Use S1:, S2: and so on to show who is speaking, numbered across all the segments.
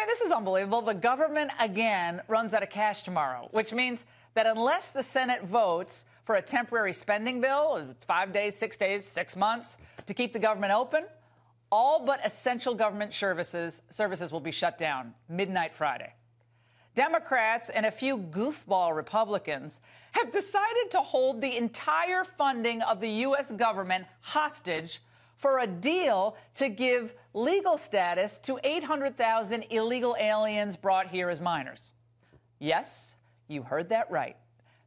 S1: mean, this is unbelievable. The government, again, runs out of cash tomorrow, which means that unless the Senate votes for a temporary spending bill, 5 days, 6 days, 6 months, to keep the government open, all but essential government services will be shut down midnight Friday. Democrats and a few goofball Republicans have decided to hold the entire funding of the U.S. government hostage for a deal to give legal status to 800,000 illegal aliens brought here as minors. Yes, you heard that right.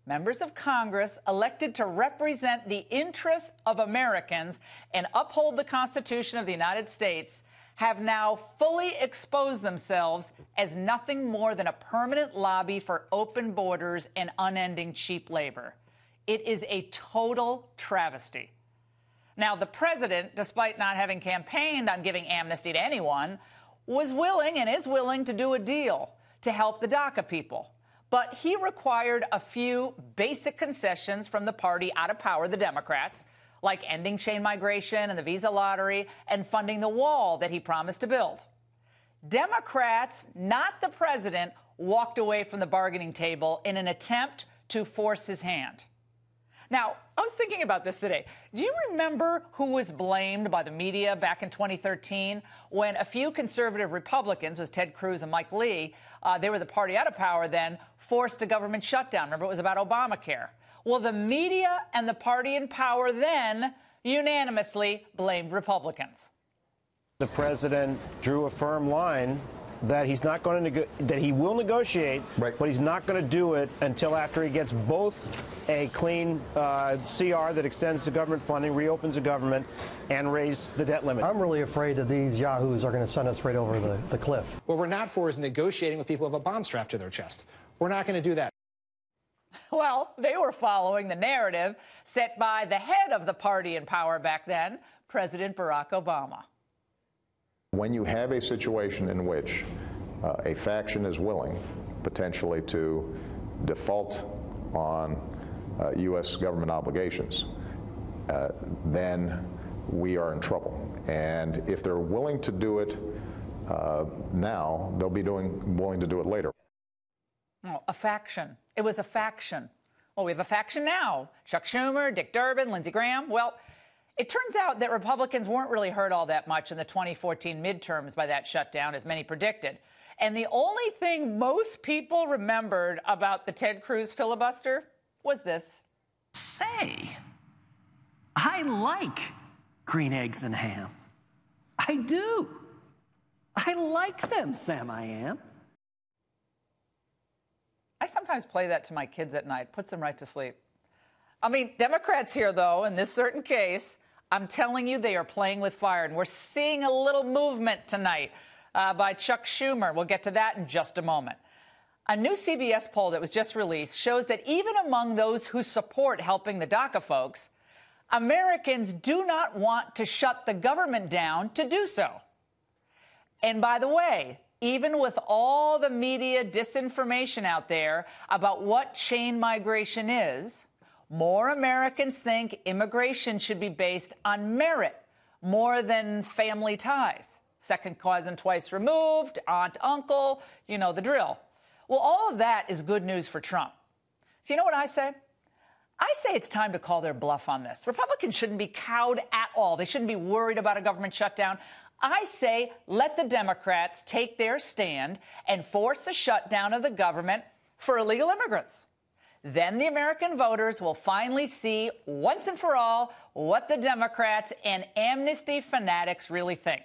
S1: Members of Congress elected to represent the interests of Americans and uphold the Constitution of the United States have now fully exposed themselves as nothing more than a permanent lobby for open borders and unending cheap labor. It is a total travesty. Now, the president, despite not having campaigned on giving amnesty to anyone, was willing and is willing to do a deal to help the DACA people. But he required a few basic concessions from the party out of power, the Democrats, like ending chain migration and the visa lottery and funding the wall that he promised to build. Democrats, not the president, walked away from the bargaining table in an attempt to force his hand. Now, I was thinking about this today. Do you remember who was blamed by the media back in 2013 when a few conservative Republicans, was Ted Cruz and Mike Lee, they were the party out of power then, forced a government shutdown? Remember, it was about Obamacare. Well, the media and the party in power then unanimously blamed Republicans.
S2: The president drew a firm line that he's not going to that he will negotiate, right, but he's not going to do it until after he gets both a clean CR that extends the government funding, reopens the government, and raise the debt limit.
S3: I'm really afraid that these yahoos are going to send us right over the cliff.
S4: What we're not for is negotiating with people who have a bomb strapped to their chest. We're not going to do that.
S1: Well, they were following the narrative set by the head of the party in power back then, President Barack Obama.
S5: When you have a situation in which a faction is willing potentially to default on U.S. government obligations, then we are in trouble. And if they're willing to do it now, they'll be willing to do it later.
S1: Oh, a faction. It was a faction. Well, we have a faction now. Chuck Schumer, Dick Durbin, Lindsey Graham. Well, it turns out that Republicans weren't really hurt all that much in the 2014 midterms by that shutdown, as many predicted. And the only thing most people remembered about the Ted Cruz filibuster was this.
S6: Say, I like green eggs and ham. I do. I like them, Sam, I am.
S1: I sometimes play that to my kids at night, puts them right to sleep. I mean, Democrats here, though, in this certain case, I'm telling you, they are playing with fire. And we're seeing a little movement tonight by Chuck Schumer. We'll get to that in just a moment. A new CBS poll that was just released shows that even among those who support helping the DACA folks, Americans do not want to shut the government down to do so. And by the way, even with all the media disinformation out there about what chain migration is, more Americans think immigration should be based on merit more than family ties. Second cousin twice removed, aunt, uncle, you know the drill. Well, all of that is good news for Trump. So you know what I say? I say it's time to call their bluff on this. Republicans shouldn't be cowed at all. They shouldn't be worried about a government shutdown. I say let the Democrats take their stand and force a shutdown of the government for illegal immigrants. Then the American voters will finally see once and for all what the Democrats and amnesty fanatics really think.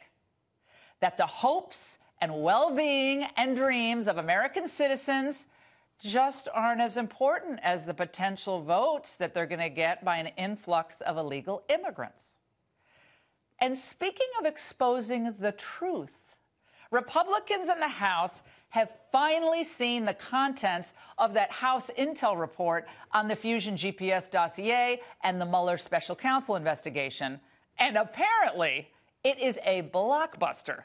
S1: That the hopes and well-being and dreams of American citizens just aren't as important as the potential votes that they're going to get by an influx of illegal immigrants. And speaking of exposing the truth, Republicans in the House have finally seen the contents of that House intel report on the Fusion GPS dossier and the Mueller special counsel investigation. And apparently, it is a blockbuster.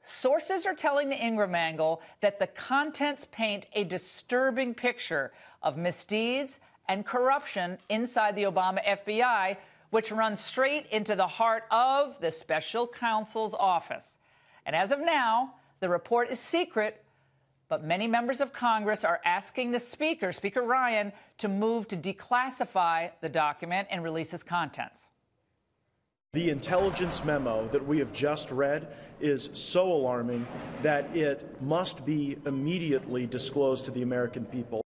S1: Sources are telling the Ingraham angle that the contents paint a disturbing picture of misdeeds and corruption inside the Obama FBI, which runs straight into the heart of the special counsel's office. And as of now, The report is secret, but many members of Congress are asking the Speaker, Speaker Ryan, to move to declassify the document and release its contents.
S7: The intelligence memo that we have just read is so alarming that it must be immediately disclosed to the American people.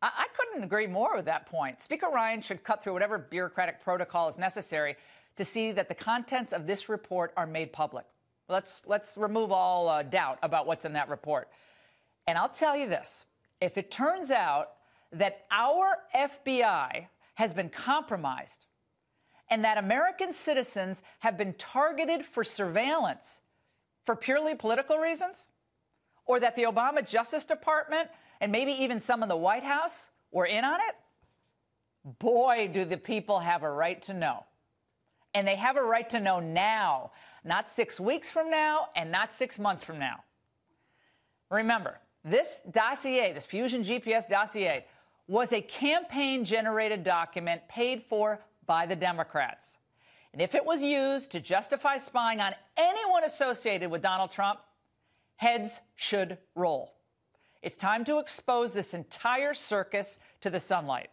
S1: I couldn't agree more with that point. Speaker Ryan should cut through whatever bureaucratic protocol is necessary to see that the contents of this report are made public. Let's remove all doubt about what's in that report. And I'll tell you this. If it turns out that our FBI has been compromised and that American citizens have been targeted for surveillance for purely political reasons, or that the Obama Justice Department and maybe even some in the White House were in on it, boy, do the people have a right to know. And they have a right to know now, not 6 weeks from now and not 6 months from now. Remember, this dossier, this Fusion GPS dossier, was a campaign-generated document paid for by the Democrats. And if it was used to justify spying on anyone associated with Donald Trump, heads should roll. It's time to expose this entire circus to the sunlight.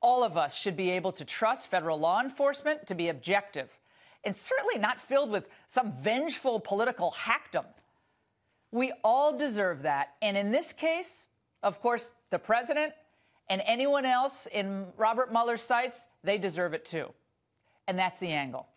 S1: All of us should be able to trust federal law enforcement to be objective and certainly not filled with some vengeful political hackdom. We all deserve that. And in this case, of course, the president and anyone else in Robert Mueller's sights, they deserve it too. And that's the angle.